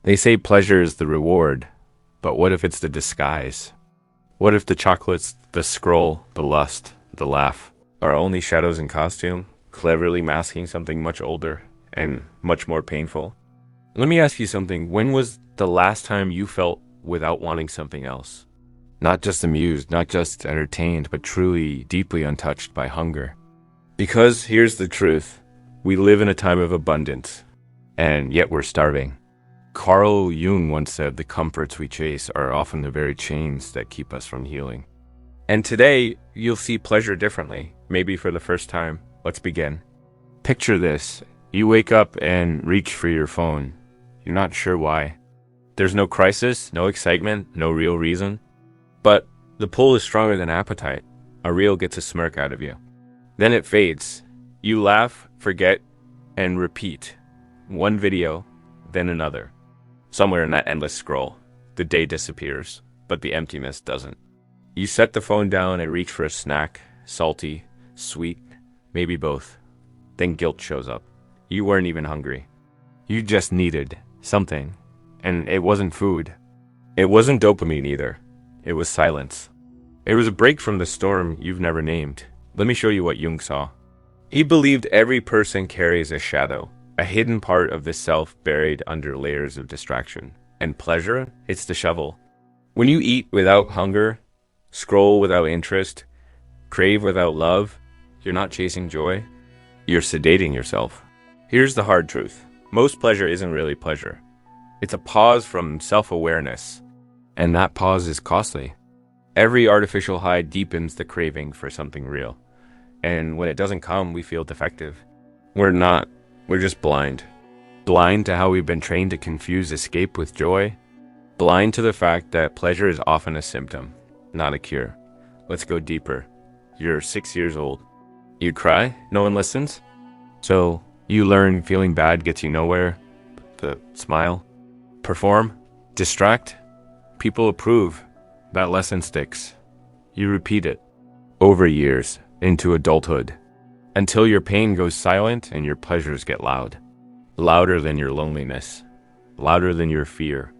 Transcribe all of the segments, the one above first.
They say pleasure is the reward, but what if it's the disguise? What if the chocolates, the scroll, the lust, the laugh are only shadows in costume, cleverly masking something much older and much more painful? Let me ask you something. When was the last time you felt without wanting something else? Not just amused, not just entertained, but truly, deeply untouched by hunger. Because here's the truth. We live in a time of abundance, and yet we're starving. Carl Jung once said the comforts we chase are often the very chains that keep us from healing. And today, you'll see pleasure differently, maybe for the first time. Let's begin. Picture this. You wake up and reach for your phone. You're not sure why. There's no crisis, no excitement, no real reason. But the pull is stronger than appetite. A reel gets a smirk out of you. Then it fades. You laugh, forget, and repeat. One video, then another. Somewhere in that endless scroll, the day disappears, but the emptiness doesn't. You set the phone down and reach for a snack, salty, sweet, maybe both. Then guilt shows up. You weren't even hungry. You just needed something, and it wasn't food. It wasn't dopamine either. It was silence. It was a break from the storm you've never named. Let me show you what Jung saw. He believed every person carries a shadow, a hidden part of the self buried under layers of distraction. And pleasure, it's the shovel. When you eat without hunger, scroll without interest, crave without love, you're not chasing joy. You're sedating yourself. Here's the hard truth. Most pleasure isn't really pleasure. It's a pause from self-awareness. And that pause is costly. Every artificial high deepens the craving for something real. And when it doesn't come, we feel defective. We're not. We're just blind. Blind to how we've been trained to confuse escape with joy. Blind to the fact that pleasure is often a symptom, not a cure. Let's go deeper. You're 6 years old. You cry? No one listens? So you learn feeling bad gets you nowhere. The smile. Perform. Distract. People approve. That lesson sticks. You repeat it. Over years. Into adulthood. Until your pain goes silent and your pleasures get loud. Louder than your loneliness. Louder than your fear.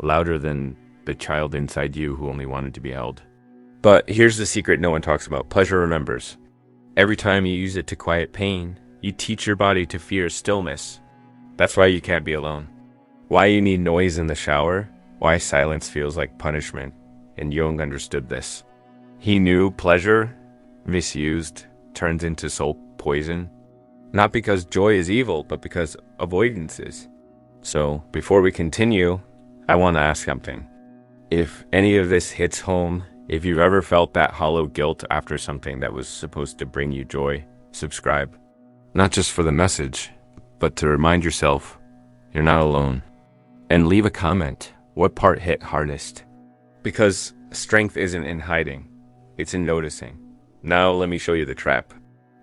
Louder than the child inside you who only wanted to be held. But here's the secret no one talks about. Pleasure remembers. Every time you use it to quiet pain, you teach your body to fear stillness. That's why you can't be alone. Why you need noise in the shower. Why silence feels like punishment. And Jung understood this. He knew pleasure, misused, turns into soul poison. Not because joy is evil, but because avoidance is. So, before we continue, I want to ask something. If any of this hits home, if you've ever felt that hollow guilt after something that was supposed to bring you joy, subscribe. Not just for the message, but to remind yourself you're not alone. And leave a comment. What part hit hardest? Because strength isn't in hiding. It's in noticing. Now let me show you the trap.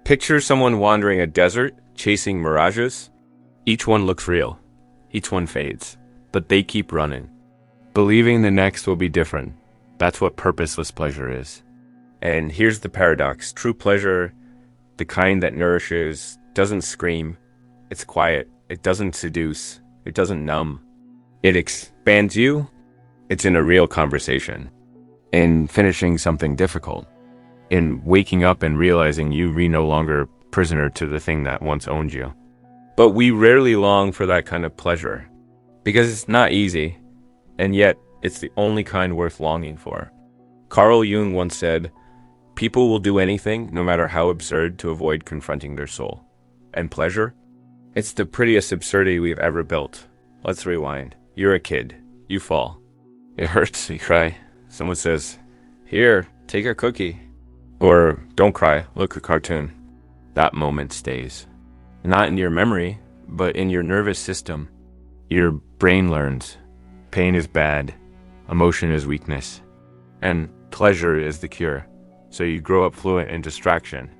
Picture someone wandering a desert, chasing mirages. Each one looks real. Each one fades. But they keep running. Believing the next will be different. That's what purposeless pleasure is. And here's the paradox. True pleasure, the kind that nourishes, doesn't scream. It's quiet. It doesn't seduce. It doesn't numb. It expands you. It's in a real conversation. In finishing something difficult. In waking up and realizing you're no longer prisoner to the thing that once owned you. But we rarely long for that kind of pleasure. Because it's not easy. And yet, it's the only kind worth longing for. Carl Jung once said, "People will do anything, no matter how absurd, to avoid confronting their soul." And pleasure? It's the prettiest absurdity we've ever built. Let's rewind. You're a kid. You fall. It hurts. You cry. Someone says, "Here, take a cookie." Or, "Don't cry. Look, a cartoon." That moment stays. Not in your memory, but in your nervous system. Your brain learns. Pain is bad. Emotion is weakness. And pleasure is the cure. So you grow up fluent in distraction.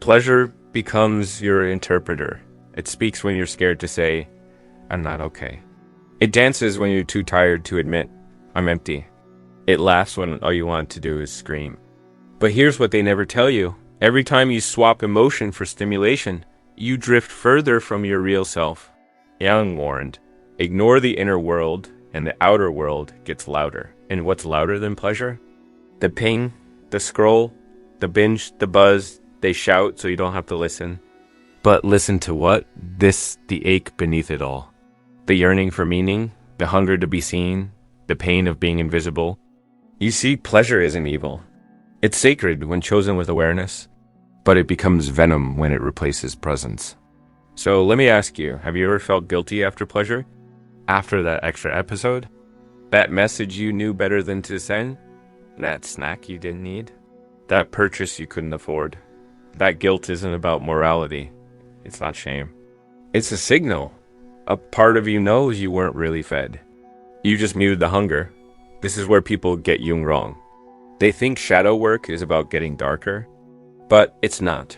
Pleasure becomes your interpreter. It speaks when you're scared to say, "I'm not okay." It dances when you're too tired to admit, "I'm empty." It laughs when all you want to do is scream. But here's what they never tell you. Every time you swap emotion for stimulation, you drift further from your real self. Jung warned, Ignore the inner world, and the outer world gets louder. And what's louder than pleasure? The ping, the scroll, the binge, the buzz. They shout so you don't have to listen. But listen to what? The ache beneath it all. The yearning for meaning, the hunger to be seen, the pain of being invisible. You see, pleasure isn't evil. It's sacred when chosen with awareness, but it becomes venom when it replaces presence. So let me ask you, have you ever felt guilty after pleasure? After that extra episode? That message you knew better than to send? That snack you didn't need? That purchase you couldn't afford? That guilt isn't about morality. It's not shame. It's a signal. A part of you knows you weren't really fed. You just muted the hunger. This is where people get Jung wrong. They think shadow work is about getting darker, but it's not.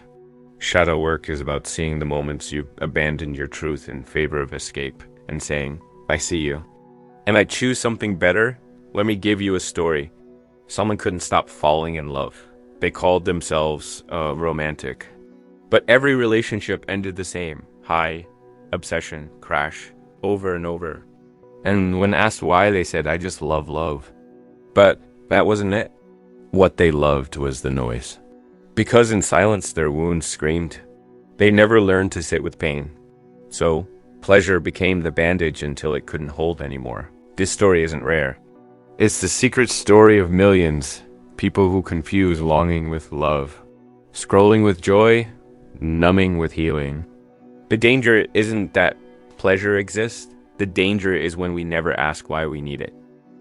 Shadow work is about seeing the moments you've abandoned your truth in favor of escape and saying, I see you. And I choose something better. Let me give you a story. Someone couldn't stop falling in love. They called themselves romantic. But every relationship ended the same. High, obsession, crash, over and over. And when asked why, they said, I just love love. But that wasn't it. What they loved was the noise. Because in silence their wounds screamed. They never learned to sit with pain. So pleasure became the bandage until it couldn't hold anymore. This story isn't rare. It's the secret story of millions. People who confuse longing with love. Scrolling with joy, numbing with healing. The danger isn't that pleasure exists. The danger is when we never ask why we need it.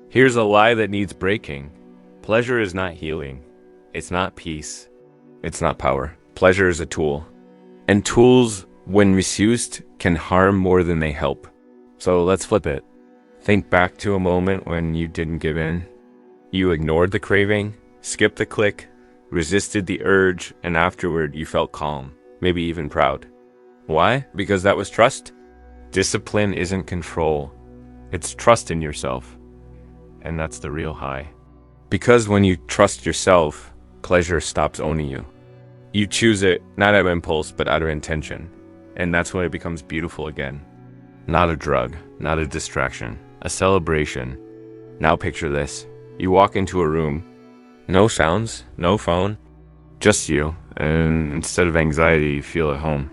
Here's a lie that needs breaking. Pleasure is not healing. It's not peace. It's not power. Pleasure is a tool. And tools, when misused, can harm more than they help. So let's flip it. Think back to a moment when you didn't give in. You ignored the craving, skipped the click, resisted the urge, and afterward you felt calm, maybe even proud. Why? Because that was trust? Discipline isn't control. It's trust in yourself. And that's the real high. Because when you trust yourself, pleasure stops owning you. You choose it not out of impulse, but out of intention. And that's when it becomes beautiful again. Not a drug, not a distraction, a celebration. Now picture this. You walk into a room, no sounds, no phone, just you. And instead of anxiety, you feel at home.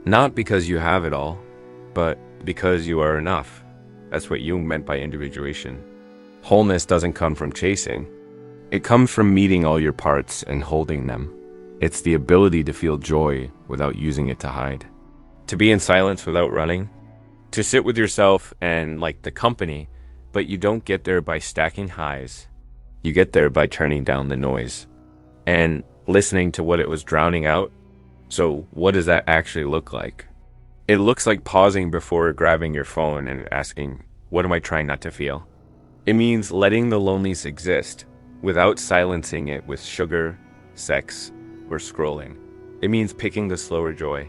Not because you have it all, but because you are enough. That's what Jung meant by individuation. Wholeness doesn't come from chasing. It comes from meeting all your parts and holding them. It's the ability to feel joy without using it to hide. To be in silence without running. To sit with yourself and like the company, but you don't get there by stacking highs. You get there by turning down the noise and listening to what it was drowning out. So what does that actually look like? It looks like pausing before grabbing your phone and asking, what am I trying not to feel? It means letting the loneliness exist without silencing it with sugar, sex, or scrolling. It means picking the slower joy,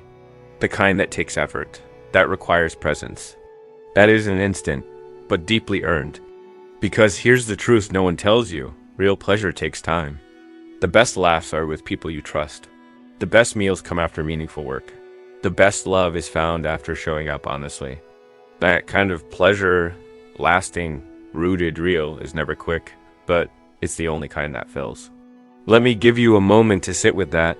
the kind that takes effort, that requires presence. That is an instant, but deeply earned. Because here's the truth no one tells you, real pleasure takes time. The best laughs are with people you trust. The best meals come after meaningful work. The best love is found after showing up honestly. That kind of pleasure, lasting, rooted, real, is never quick, but it's the only kind that fills. Let me give you a moment to sit with that.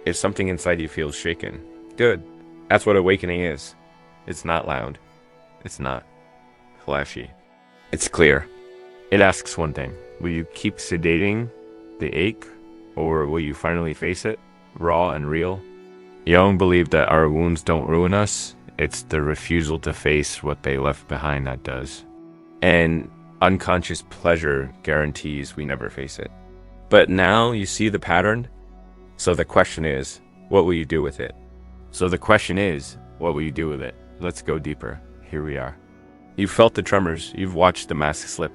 If something inside you feels shaken, good. That's what awakening is. It's not loud. It's not flashy. It's clear. It asks one thing. Will you keep sedating the ache, or will you finally face it, raw and real? Jung believed that our wounds don't ruin us. It's the refusal to face what they left behind that does. And unconscious pleasure guarantees we never face it. But now you see the pattern. So the question is, what will you do with it? Let's go deeper. Here we are. You've felt the tremors. You've watched the mask slip.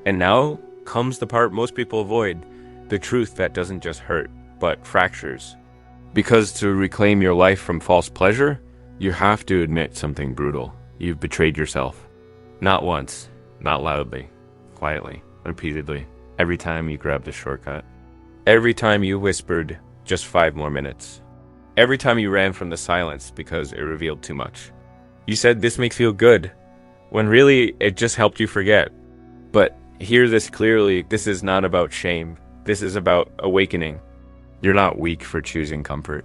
And now comes the part most people avoid. The truth that doesn't just hurt, but fractures. Because to reclaim your life from false pleasure, you have to admit something brutal. You've betrayed yourself. Not once, not loudly, quietly, repeatedly. Every time you grabbed a shortcut. Every time you whispered, just 5 more minutes. Every time you ran from the silence because it revealed too much. You said, this makes me feel good. when really it just helped you forget. But hear this clearly, this is not about shame. This is about awakening. You're not weak for choosing comfort.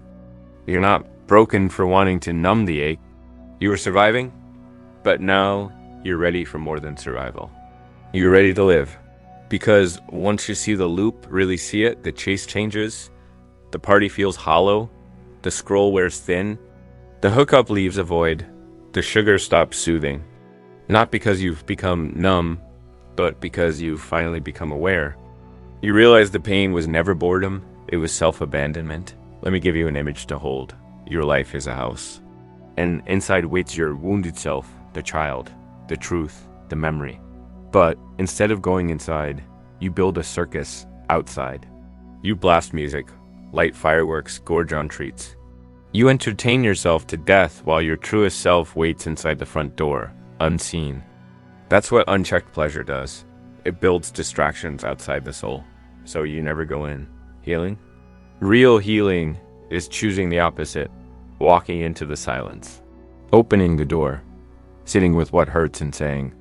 You're not broken for wanting to numb the ache. You were surviving, but now you're ready for more than survival. You're ready to live. Because once you see the loop, really see it, the chase changes, the party feels hollow, the scroll wears thin, the hookup leaves a void, the sugar stops soothing. Not because you've become numb, but because you've finally become aware. You realize the pain was never boredom, it was self-abandonment. Let me give you an image to hold. Your life is a house. And inside waits your wounded self, the child, the truth, the memory. But instead of going inside, you build a circus outside. You blast music, light fireworks, gorge on treats. You entertain yourself to death while your truest self waits inside the front door, unseen. That's what unchecked pleasure does. It builds distractions outside the soul, so you never go in. Healing? Real healing is choosing the opposite, walking into the silence, opening the door, sitting with what hurts and saying,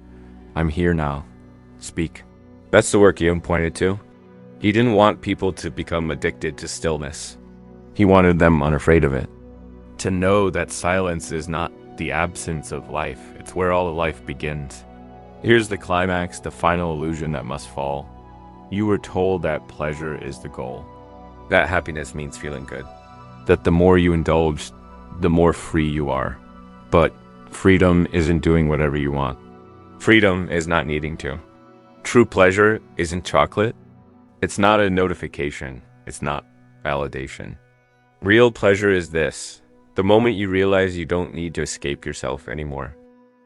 I'm here now. Speak. That's the work Jung pointed to. He didn't want people to become addicted to stillness. He wanted them unafraid of it. To know that silence is not the absence of life, it's where all of life begins. Here's the climax, the final illusion that must fall. You were told that pleasure is the goal. That happiness means feeling good. That the more you indulge, the more free you are. But freedom isn't doing whatever you want. Freedom is not needing to. True pleasure isn't chocolate. It's not a notification. It's not validation. Real pleasure is this. The moment you realize you don't need to escape yourself anymore.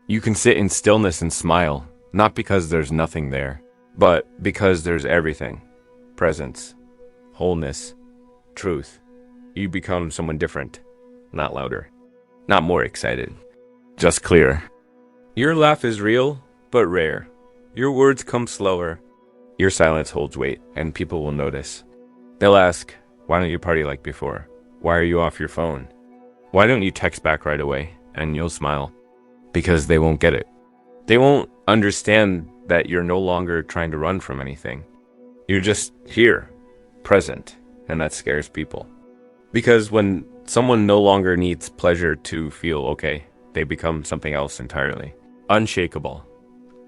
You can sit in stillness and smile, not because there's nothing there, but because there's everything. Presence, wholeness, truth. You become someone different, not louder, not more excited, just clear. Your laugh is real, but rare. Your words come slower. Your silence holds weight, and people will notice. They'll ask, why don't you party like before? Why are you off your phone? Why don't you text back right away? And you'll smile. Because they won't get it. They won't understand that you're no longer trying to run from anything. You're just here, present, and that scares people. Because when someone no longer needs pleasure to feel okay, they become something else entirely. Unshakable,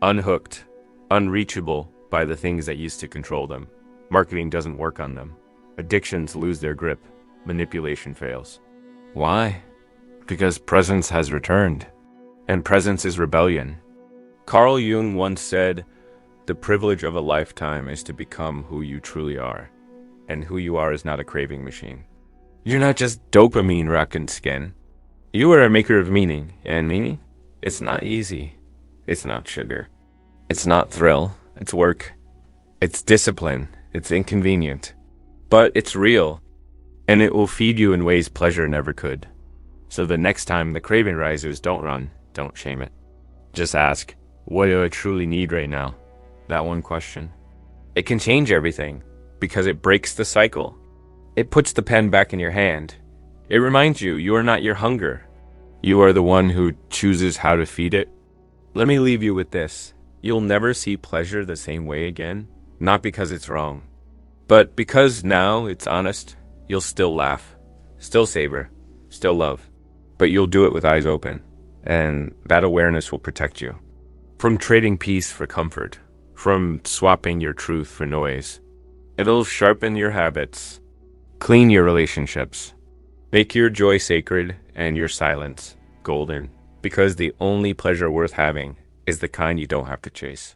unhooked, unreachable by the things that used to control them. Marketing doesn't work on them. Addictions lose their grip. Manipulation fails. Why? Because presence has returned. And presence is rebellion. Carl Jung once said, the privilege of a lifetime is to become who you truly are. And who you are is not a craving machine. You're not just dopamine wrapped in skin. You are a maker of meaning. And meaning? It's not easy. It's not sugar. It's not thrill. It's work. It's discipline. It's inconvenient. But it's real. And it will feed you in ways pleasure never could. So the next time the craving rises, don't run. Don't shame it. Just ask, what do I truly need right now? That one question. It can change everything because it breaks the cycle. It puts the pen back in your hand. It reminds you, you are not your hunger. You are the one who chooses how to feed it. Let me leave you with this. You'll never see pleasure the same way again. Not because it's wrong, but because now it's honest. You'll still laugh, still savor, still love, but you'll do it with eyes open. And that awareness will protect you from trading peace for comfort, from swapping your truth for noise. It'll sharpen your habits, clean your relationships, make your joy sacred and your silence golden, because the only pleasure worth having is the kind you don't have to chase.